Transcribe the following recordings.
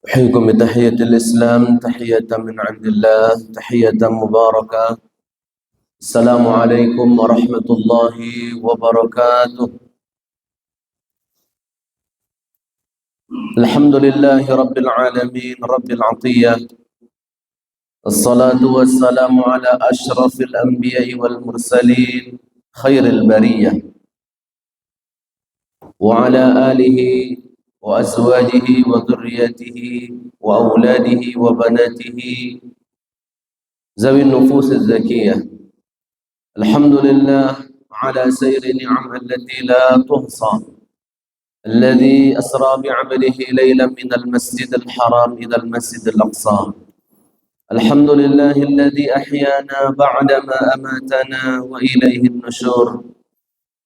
أحييكم بتحية الإسلام، تحية من عند الله، تحية مباركة. السلام عليكم ورحمة الله وبركاته. الحمد لله رب العالمين رب العطية، الصلاة والسلام على أشرف الأنبياء والمرسلين خير البرية، وعلى آله وأزواجه وذريته وأولاده وبناته ذوي النفوس الزكية. الحمد لله على سير نعمه التي لا تحصى، الذي أسرى بعبده ليلا من المسجد الحرام إلى المسجد الأقصى. الحمد لله الذي أحيانا بعدما أماتنا وإليه النشور.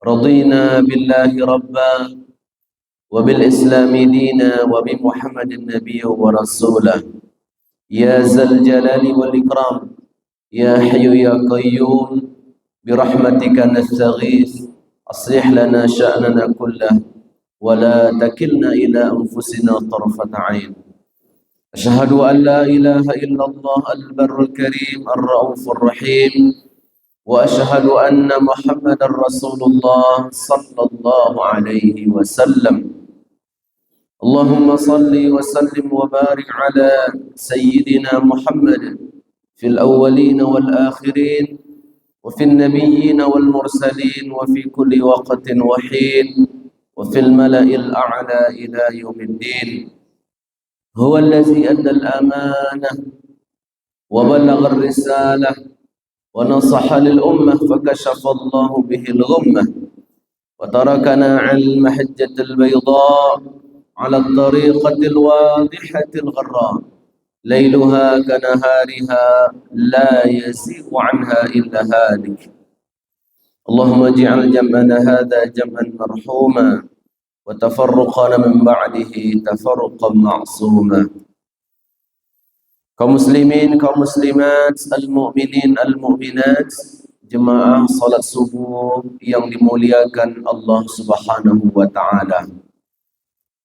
رضينا بالله ربا وبالإسلام دينا وبمحمد النبي ورسوله. يا ذا الجلال والإكرام، يا حي يا قيوم، برحمتك نستغيث، أصلح لنا شأننا كله ولا تكلنا إلى أنفسنا طرفة عين. أشهد أن لا إله إلا الله البر الكريم الرؤوف الرحيم، وأشهد أن محمد رسول الله صلى الله عليه وسلم. اللهم صل وسلم وبارك على سيدنا محمد في الأولين والآخرين، وفي النبيين والمرسلين، وفي كل وقت وحين، وفي الملأ الأعلى إلى يوم الدين. هو الذي أدى الأمانة وبلغ الرسالة ونصح للأمة، فكشف الله به الغمة، وتركنا على المحجة البيضاء على الطريقة الواضحة الغراء، ليلها كنهارها لا يزيغ عنها إلا هالك. اللهم اجعل جمعنا هذا جمعا مرحوما، وتفرقنا من بعده تفرقا معصوما. Kaum muslimin, kaum muslimat, al-mu'minin, al-mu'minat, jemaah salat subuh yang dimuliakan Allah Subhanahu wa taala.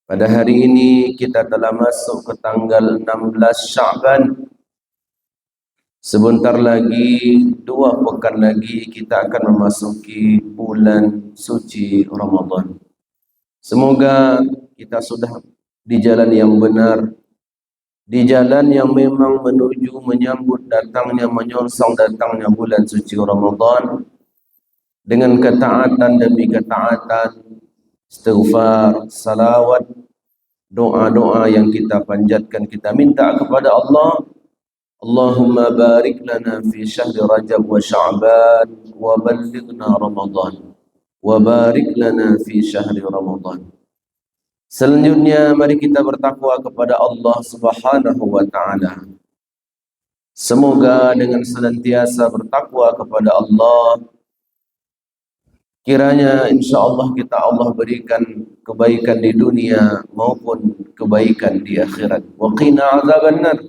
Pada hari ini kita telah masuk ke tanggal 16 Sya'ban. Sebentar lagi, 2 pekan lagi kita akan memasuki bulan suci Ramadan. Semoga kita sudah di jalan yang benar, di jalan yang memang menuju menyambut datangnya, menyongsong datangnya bulan suci Ramadan dengan ketaatan demi ketaatan, istighfar, salawat, doa-doa yang kita panjatkan, kita minta kepada Allah. Allahumma barik lana fi syahri Rajab wa Sya'ban wa ballighna Ramadan wa barik lana fi syahri Ramadan. Selanjutnya mari kita bertakwa kepada Allah Subhanahu wa taala. Semoga dengan senantiasa bertakwa kepada Allah, kiranya insya-Allah kita Allah berikan kebaikan di dunia maupun kebaikan di akhirat. Wa qina azabannar.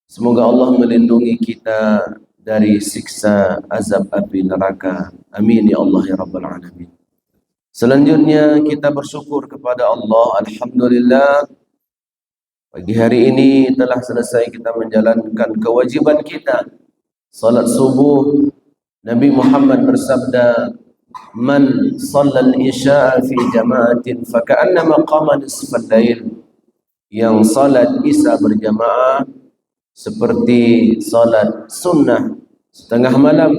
Semoga Allah melindungi kita dari siksa azab api neraka. Amin ya Allah ya rabbal alamin. Selanjutnya kita bersyukur kepada Allah. Alhamdulillah, pagi hari ini telah selesai kita menjalankan kewajiban kita, salat subuh. Nabi Muhammad bersabda, "Man shallal isya'a fi jama'atin faka'annama qama nisfal lail." Yang salat isya berjamaah seperti salat sunnah setengah malam.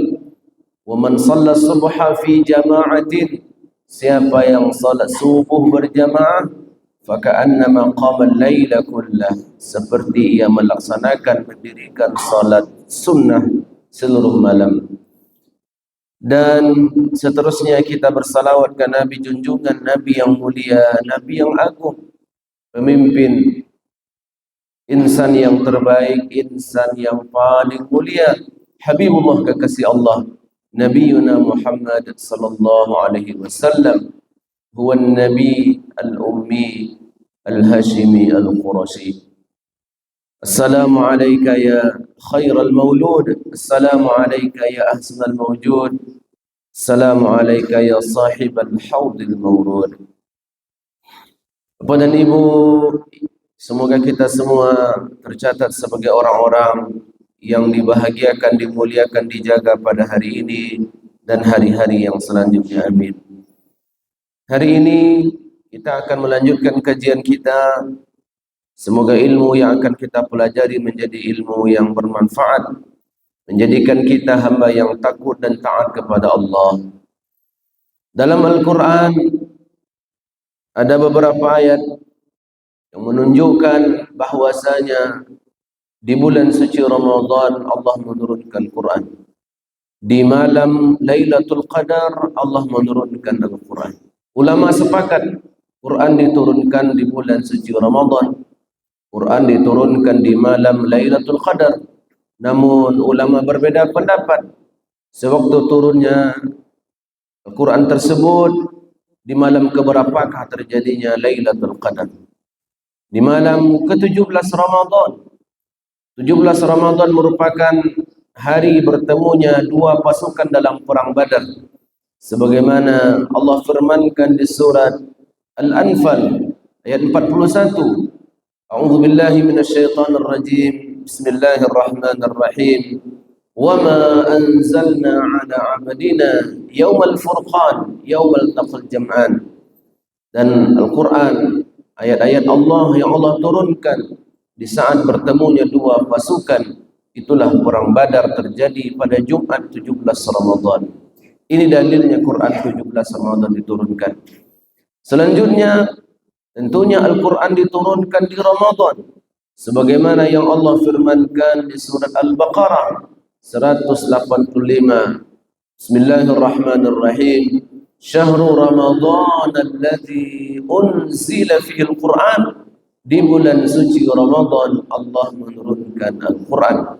Wa man shalla subha fi jama'atin, siapa yang salat subuh berjamaah, faka'annama qama al-laila kullah, seperti ia melaksanakan mendirikan salat sunnah seluruh malam. Dan seterusnya kita bersalawat ke Nabi junjungan, Nabi yang mulia, Nabi yang agung, pemimpin, insan yang terbaik, insan yang paling mulia, Habibullah kekasih Allah, Nabiuna Muhammad sallallahu alaihi wasallam, huwa an-nabi al-ummi al-hashimi al-qurashi. Assalamu alayka ya khairal maulud, assalamu alayka ya ahsanal mawjud, assalamu alayka ya sahibal hawdil mawrud. Bapak dan Ibu Semoga kita semua tercatat sebagai orang-orang yang dibahagiakan, dimuliakan, dijaga pada hari ini dan hari-hari yang selanjutnya. Amin. Hari ini kita akan melanjutkan kajian kita. Semoga ilmu yang akan kita pelajari menjadi ilmu yang bermanfaat, menjadikan kita hamba yang takut dan taat kepada Allah. Dalam Al-Quran ada beberapa ayat yang menunjukkan bahwasanya di bulan suci Ramadan Allah menurunkan Quran. Di malam Lailatul Qadar Allah menurunkan Al-Quran. Ulama sepakat Quran diturunkan di bulan suci Ramadan. Quran diturunkan di malam Lailatul Qadar. Namun ulama berbeda pendapat sewaktu turunnya Al-Quran tersebut di malam keberapakah terjadinya Lailatul Qadar. Di malam ke-17 Ramadan. 17 Ramadan merupakan hari bertemunya dua pasukan dalam perang Badar. Sebagaimana Allah firmankan di surat Al-Anfal ayat 41. A'udzu billahi minasyaitonir rajim. Bismillahirrahmanirrahim. Wa ma anzalna 'ala 'abdina yaumal furqan yaumal taqal jam'an. Dan Al-Quran, ayat-ayat Allah yang Allah turunkan di saat bertemunya dua pasukan, itulah perang Badar terjadi pada Jumat 17 Ramadan. Ini dalilnya Quran 17 Ramadan diturunkan. Selanjutnya, tentunya Al-Quran diturunkan di Ramadan. Sebagaimana yang Allah firmankan di surat Al-Baqarah 185. Bismillahirrahmanirrahim. Syahrul Ramadan alladzi unzila fihi al-Quran. Di bulan suci Ramadan Allah menurunkan Al-Quran.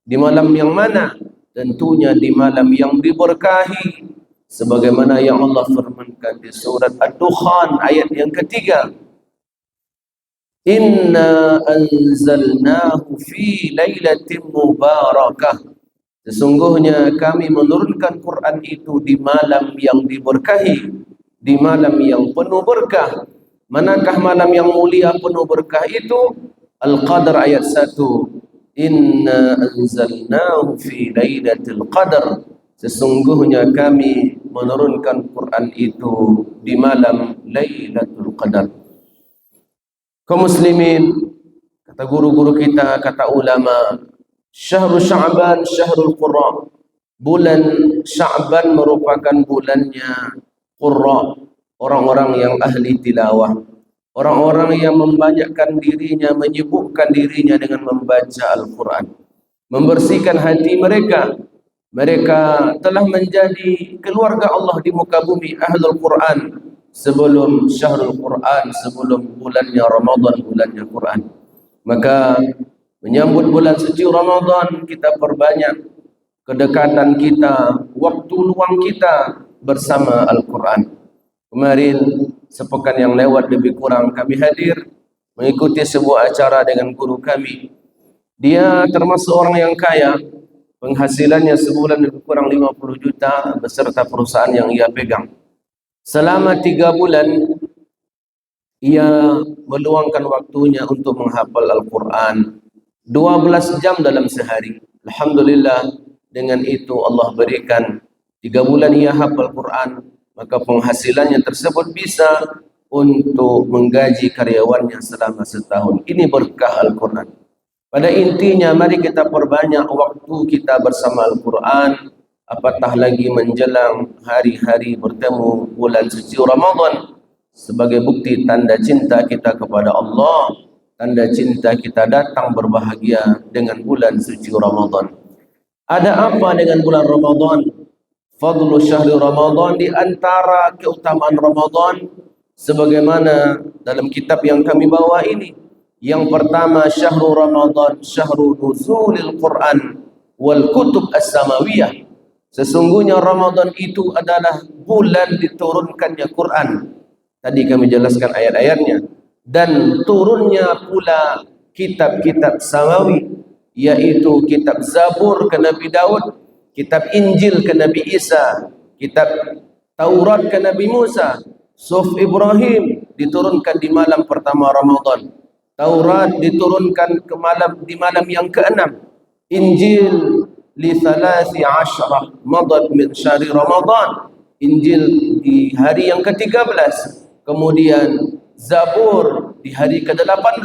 Di malam yang mana? Tentunya di malam yang diberkahi. Sebagaimana yang Allah firmankan di surat Ad-Dukhan ayat yang ketiga. Inna anzalnahu fi lailatin mubarakah. Sesungguhnya kami menurunkan Quran itu di malam yang diberkahi, di malam yang penuh berkah. Manakah malam yang mulia penuh berkah itu? Al-Qadr ayat 1. Inna anzalnahu fi lailatul qadar. Sesungguhnya kami menurunkan Quran itu di malam Lailatul Qadar. Kaum muslimin, kata guru-guru kita, kata ulama, Syahrul Sya'ban, Syahrul Qurra. Bulan Sya'ban merupakan bulannya Qurra, orang-orang yang ahli tilawah, orang-orang yang membanyakkan dirinya, menyibukkan dirinya dengan membaca Al-Quran, membersihkan hati mereka. Mereka telah menjadi keluarga Allah di muka bumi, Ahlul Quran, sebelum Syahrul Quran, sebelum bulannya Ramadan, bulannya Quran. Maka menyambut bulan suci Ramadan, kita perbanyak kedekatan kita, waktu luang kita bersama Al-Quran. Kemarin, sepekan yang lewat lebih kurang, kami hadir mengikuti sebuah acara dengan guru kami. Dia termasuk orang yang kaya, penghasilannya sebulan lebih kurang 50 juta beserta perusahaan yang ia pegang. Selama 3 bulan, ia meluangkan waktunya untuk menghafal Al-Quran 12 jam dalam sehari. Alhamdulillah, dengan itu Allah berikan 3 bulan ia hafal Quran, maka penghasilannya tersebut bisa untuk menggaji karyawannya selama setahun. Ini berkah Al-Quran. Pada intinya, mari kita perbanyak waktu kita bersama Al-Quran, apatah lagi menjelang hari-hari bertemu bulan suci Ramadan, sebagai bukti tanda cinta kita kepada Allah, tanda cinta kita datang berbahagia dengan bulan suci Ramadan. Ada apa dengan bulan Ramadan? Fadlu syahri Ramadan, di antara keutamaan Ramadan sebagaimana dalam kitab yang kami bawa ini. Yang pertama, syahrul Ramadan syahrul nuzulil Quran wal kutub as-samawiyah. Sesungguhnya Ramadan itu adalah bulan diturunkannya Quran. Tadi kami jelaskan ayat-ayatnya. Dan turunnya pula kitab-kitab samawi, yaitu kitab Zabur ke Nabi Daud, kitab Injil ke Nabi Isa, kitab Taurat ke Nabi Musa, Suhuf Ibrahim diturunkan di malam pertama Ramadan. Taurat diturunkan di malam yang ke-6. Injil li 13 madad min syahri Ramadan. Injil di hari yang ke-13. Kemudian Zabur di hari ke-18.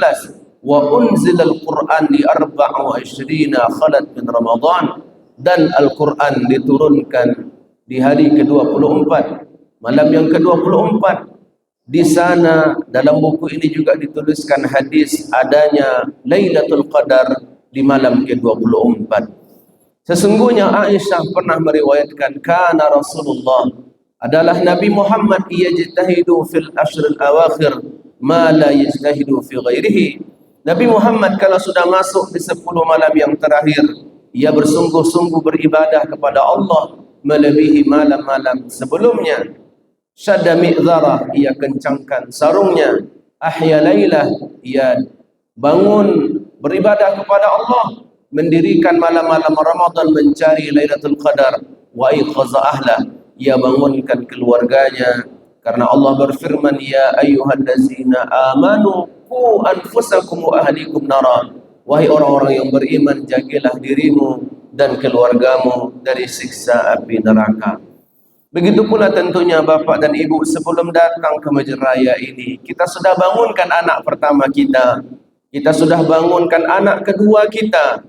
Wa unzilal Quran di 24 khalat min Ramadan. Dan Al-Quran diturunkan di hari ke-24, malam yang ke-24. Di sana dalam buku ini juga dituliskan hadis adanya Lailatul Qadar di malam ke-24. Sesungguhnya Aisyah pernah meriwayatkan kana Rasulullah, adalah Nabi Muhammad, yajtahidu fil ashril awakhir ma la yajtahidu fi ghairihi. Nabi Muhammad kalau sudah masuk di 10 malam yang terakhir, ia bersungguh-sungguh beribadah kepada Allah melebihi malam-malam sebelumnya. Syadda mi'zarah, ia kencangkan sarungnya. Ahya lailah, ia bangun beribadah kepada Allah, mendirikan malam-malam Ramadan mencari Lailatul Qadar. Wa iqaza ahlah, ia bangunkan keluarganya, karena Allah berfirman, ya ayyuhallazina amanu qu anfusakum wa ahlikum nara. Wahai orang-orang yang beriman, jagalah dirimu dan keluargamu dari siksa api neraka. Begitu pula tentunya Bapak dan Ibu, sebelum datang ke masjid raya ini, kita sudah bangunkan anak pertama kita sudah bangunkan anak kedua kita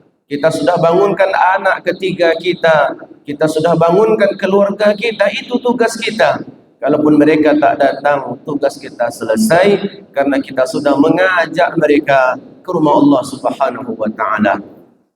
sudah bangunkan anak ketiga kita sudah bangunkan keluarga kita. Itu tugas kita. Kalaupun mereka tak datang, tugas kita selesai, karena kita sudah mengajak mereka ke rumah Allah Subhanahu wa ta'ala.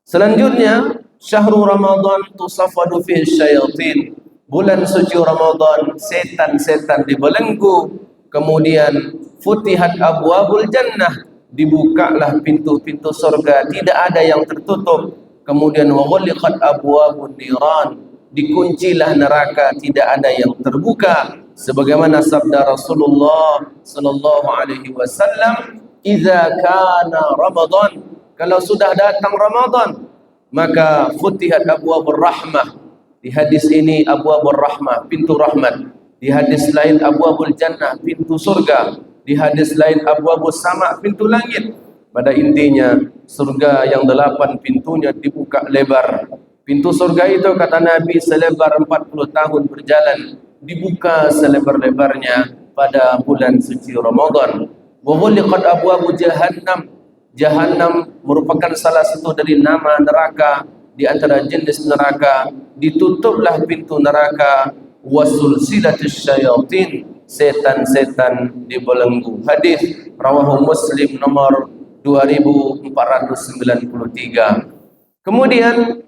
Selanjutnya, syahrul Ramadan tusafadu fihi syayatin. Bulan suci Ramadan, setan-setan dibelenggu. Kemudian futihat abwabul jannah, dibukalah pintu-pintu surga, tidak ada yang tertutup. Kemudian wa ghuliqat abwabun niran, dikuncilah neraka, tidak ada yang terbuka. Sebagaimana sabda Rasulullah sallallahu alaihi wasallam, "Idza kana Ramadan," kalau sudah datang Ramadan, maka futihat abwabur rahmah. Di hadis ini abwabur rahmah, pintu rahmat. Di hadis lain abwabul jannah, pintu surga. Di hadis lain abwabus sama, pintu langit. Pada intinya surga yang 8 pintunya dibuka lebar. Pintu surga itu kata Nabi selebar 40 tahun berjalan, dibuka selebar-lebarnya pada bulan suci Ramadan. Wa ghuliqat abwabu jahannam. Jahannam merupakan salah satu dari nama neraka, di antara jenis neraka. Ditutuplah pintu neraka. Wasulsilatus syayatin, setan-setan dibelenggu. Hadis rawahu Muslim nomor 2493. Kemudian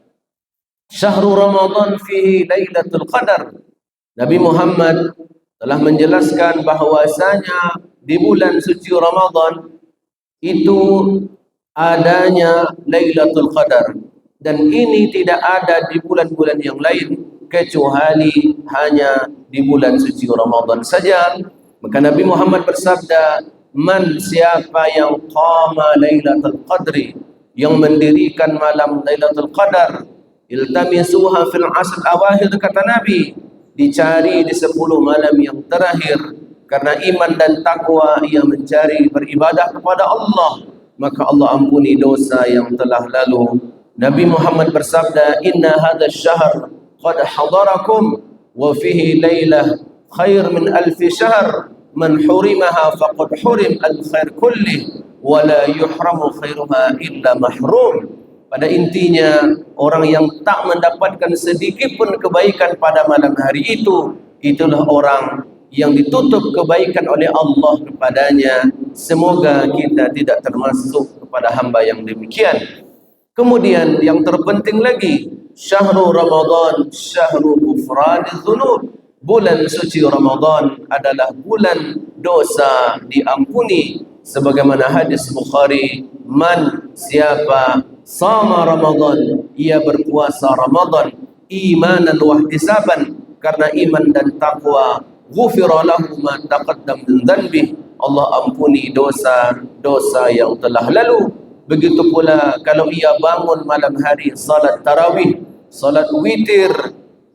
syahrul Ramadan fihi Lailatul Qadar. Nabi Muhammad telah menjelaskan bahwasanya di bulan suci Ramadan itu adanya Lailatul Qadar, dan ini tidak ada di bulan-bulan yang lain kecuali hanya di bulan suci Ramadan saja. Maka Nabi Muhammad bersabda, man, siapa yang qama Lailatul Qadri, yang mendirikan malam Lailatul Qadar, iltamisuha fil asr awahir, kata Nabi, dicari di 10 malam yang terakhir. Karena iman dan takwa ia mencari beribadah kepada Allah, maka Allah ampuni dosa yang telah lalu. Nabi Muhammad bersabda, inna hadha syahr qad hadarakum wa fihi laylah khair min alfi syahr, man hurimaha faqad hurim al-khair kullih wa la yuhramu khairuha illa mahrum. Pada intinya, orang yang tak mendapatkan sedikit pun kebaikan pada malam hari itu, itulah orang yang ditutup kebaikan oleh Allah kepadanya. Semoga kita tidak termasuk kepada hamba yang demikian. Kemudian yang terpenting lagi, syahrul Ramadan syahrul ghufraniz dzunub. Bulan suci Ramadan adalah bulan dosa diampuni. Sebagaimana hadis Bukhari, man, siapa sama Ramadan, ia berpuasa Ramadan imanan wa ihtisaban, karena iman dan takwa, ghufira lahu ma taqaddam min dhanbi, Allah ampuni dosa-dosa yang telah lalu. Begitu pula kalau ia bangun malam hari salat tarawih, salat witir,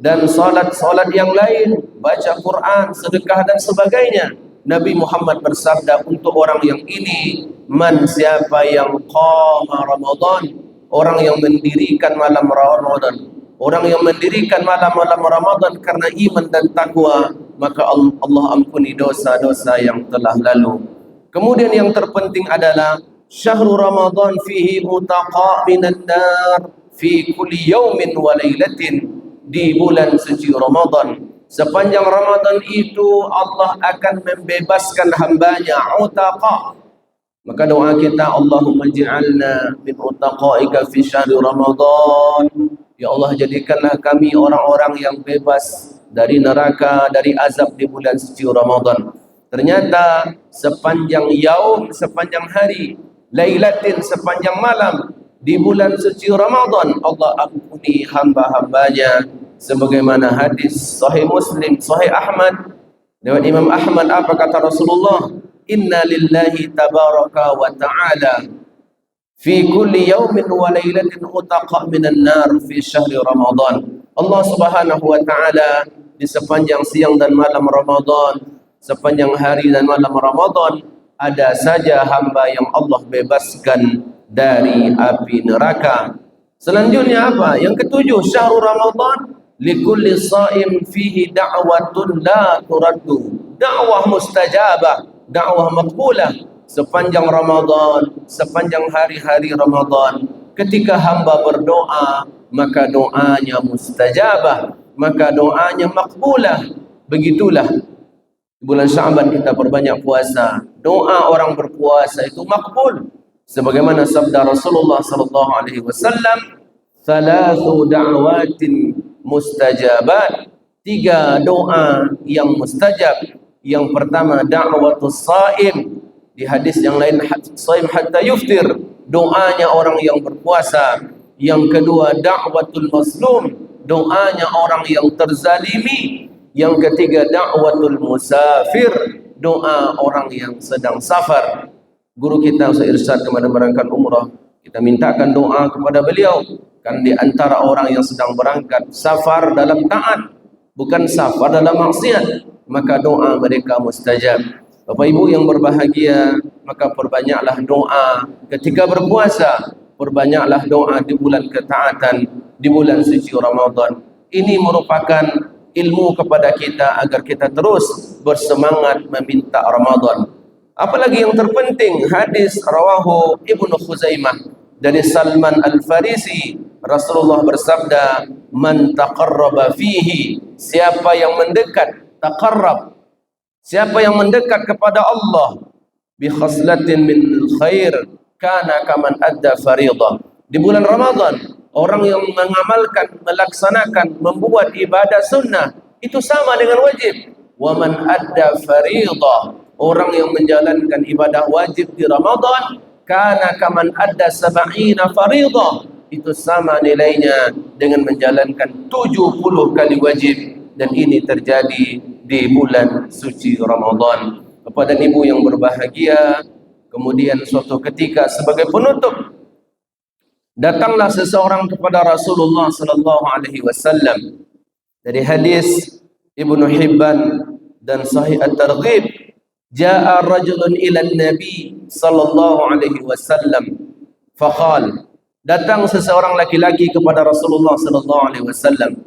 dan salat yang lain, baca Quran, sedekah dan sebagainya, Nabi Muhammad bersabda untuk orang yang ini, man, siapa yang qama Ramadan, orang yang mendirikan malam Ramadan, orang yang mendirikan malam-malam Ramadan karena iman dan takwa, maka Allah ampuni dosa-dosa yang telah lalu. Kemudian yang terpenting adalah syahrul Ramadan fihi utaqa minan nar fi kulli yaumin wa lailatin. Di bulan suci Ramadan, sepanjang Ramadan itu Allah akan membebaskan hambanya, utaqa. Maka doa kita, Allahumma ij'alna min utaqaika fi syahri Ramadan. Ya Allah, jadikanlah kami orang-orang yang bebas dari neraka, dari azab di bulan suci Ramadan. Ternyata sepanjang yaum, sepanjang hari, lailatin, sepanjang malam di bulan suci Ramadan, Allah ampuni hamba-hambanya. Sebagaimana hadis Sahih Muslim, Sahih Ahmad, lewat Imam Ahmad, apa kata Rasulullah? Inna lillahi tabaraka wa ta'ala fi kulli yaumin wa lailatin utaqa minan nar fi syahri Ramadan. Allah Subhanahu wa ta'ala di sepanjang siang dan malam Ramadan, sepanjang hari dan malam Ramadan, ada saja hamba yang Allah bebaskan dari api neraka. Selanjutnya apa? Yang ketujuh, syahrul Ramadan likulli shaim fihi da'watun la turaddu. Dakwah mustajabah, dakwah maqbulah. Sepanjang Ramadan, sepanjang hari-hari Ramadan, ketika hamba berdoa, maka doanya mustajabah, maka doanya maqbulah. Begitulah bulan Sya'ban kita perbanyak puasa. Doa orang berpuasa itu makbul. Sebagaimana sabda Rasulullah sallallahu alaihi wasallam, "Thalathu da'watin mustajabat." 3 doa yang mustajab. Yang pertama da'watus shaim. Di hadis yang lain, shaim hatta yuftir, doanya orang yang berpuasa. Yang kedua da'watul mazlum, doanya orang yang terzalimi. Yang ketiga da'watul musafir, doa orang yang sedang safar. Guru kita Ustaz Irsyad kemarin berangkat umrah, kita mintakan doa kepada beliau, kan di antara orang yang sedang berangkat safar dalam taat, bukan safar dalam maksiat, maka doa mereka mustajab. Bapak Ibu yang berbahagia, maka perbanyaklah doa ketika berpuasa, perbanyaklah doa di bulan ketaatan, di bulan suci Ramadan. Ini merupakan ilmu kepada kita agar kita terus bersemangat meminta Ramadan. Apalagi yang terpenting, hadis rawahu Ibnu Khuzaimah dari Salman Al-Farisi, Rasulullah bersabda, man taqarraba fihi, siapa yang mendekat, taqarrab, siapa yang mendekat kepada Allah, bi khaslatin min khair kana kaman adda fariḍah. Di bulan Ramadan, orang yang mengamalkan, melaksanakan, membuat ibadah sunnah, itu sama dengan wajib. Wa man adda fariḍah, orang yang menjalankan ibadah wajib di Ramadan, kana kaman adda sab'ina fariḍah, itu sama nilainya dengan menjalankan 70 kali wajib. Dan ini terjadi di bulan suci Ramadan. Bapak dan Ibu yang berbahagia, kemudian suatu ketika sebagai penutup, datanglah seseorang kepada Rasulullah sallallahu alaihi wasallam. Dari hadis Ibnu Hibban dan Sahih At-Targhib, jaa rajulun ila Nabi sallallahu alaihi wasallam faqala, datang seseorang laki-laki kepada Rasulullah sallallahu alaihi wasallam.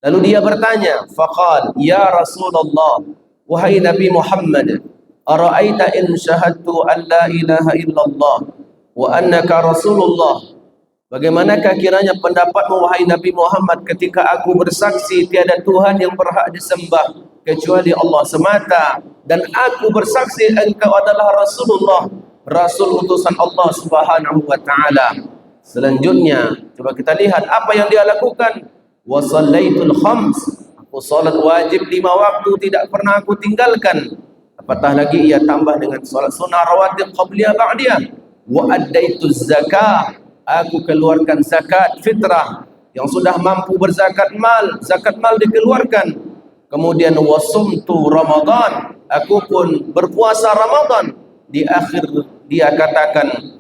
Lalu dia bertanya, faqala, ya Rasulullah, wahai Nabi Muhammad, ara'aita in syahadtu an la ilaha illallah wa annaka Rasulullah, bagaimanakah kiranya pendapatmu wahai Nabi Muhammad ketika aku bersaksi tiada Tuhan yang berhak disembah kecuali Allah semata, dan aku bersaksi engkau adalah Rasulullah, Rasul utusan Allah Subhanahu wa ta'ala. Selanjutnya, coba kita lihat apa yang dia lakukan. Wa shallaitul khams, aku salat wajib 5 waktu tidak pernah aku tinggalkan. Apatah lagi ia tambah dengan salat sunnah rawatib qabliyah ba'diyah. Wa addaituz zakah, aku keluarkan zakat fitrah. Yang sudah mampu berzakat mal, zakat mal dikeluarkan. Kemudian wasumtu Ramadan, aku pun berpuasa Ramadan. Di akhir dia katakan,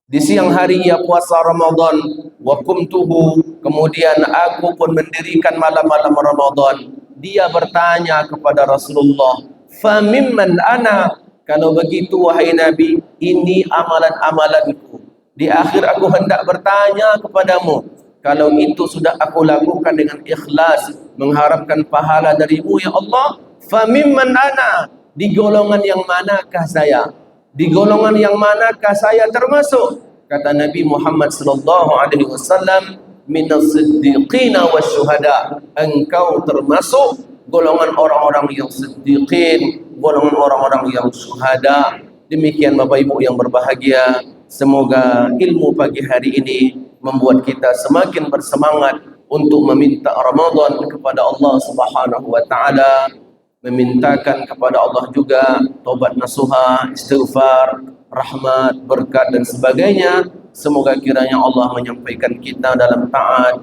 di siang hari ia puasa Ramadan, wa qumtuhu, kemudian aku pun mendirikan malam-malam Ramadan. Dia bertanya kepada Rasulullah, Fa mimman ana, kalau begitu wahai Nabi, ini amalan-amalanku. Di akhir aku hendak bertanya kepadamu, kalau itu sudah aku lakukan dengan ikhlas, mengharapkan pahala darimu ya Allah, fa mimman ana, di golongan yang manakah saya? Di golongan yang manakah saya termasuk? Kata Nabi Muhammad sallallahu alaihi wasallam, minas siddiqina wasyuhada, engkau termasuk golongan orang-orang yang siddiqin, golongan orang-orang yang syuhada. Demikian Bapak Ibu yang berbahagia, semoga ilmu pagi hari ini membuat kita semakin bersemangat untuk meminta Ramadan kepada Allah Subhanahu wa taala, memintakan kepada Allah juga taubat nasuha, istighfar, rahmat, berkat dan sebagainya. Semoga kiranya Allah menyampaikan kita dalam taat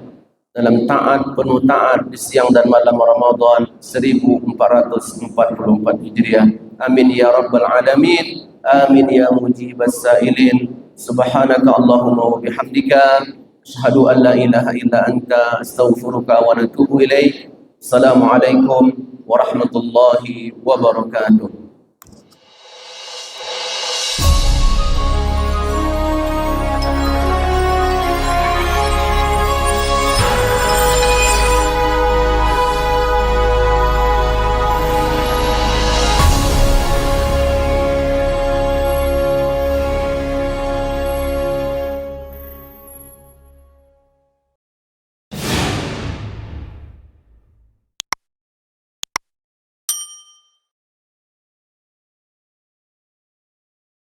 penuh taat di siang dan malam Ramadan 1444 Hijriah. Amin ya rabbal alamin. Amin ya mujibas sailin. Subhanaka Allahumma wa bihamdika asyhadu an la ilaha illa anta astaghfiruka wa atubu ilaik. Assalamualaikum warahmatullahi wabarakatuh.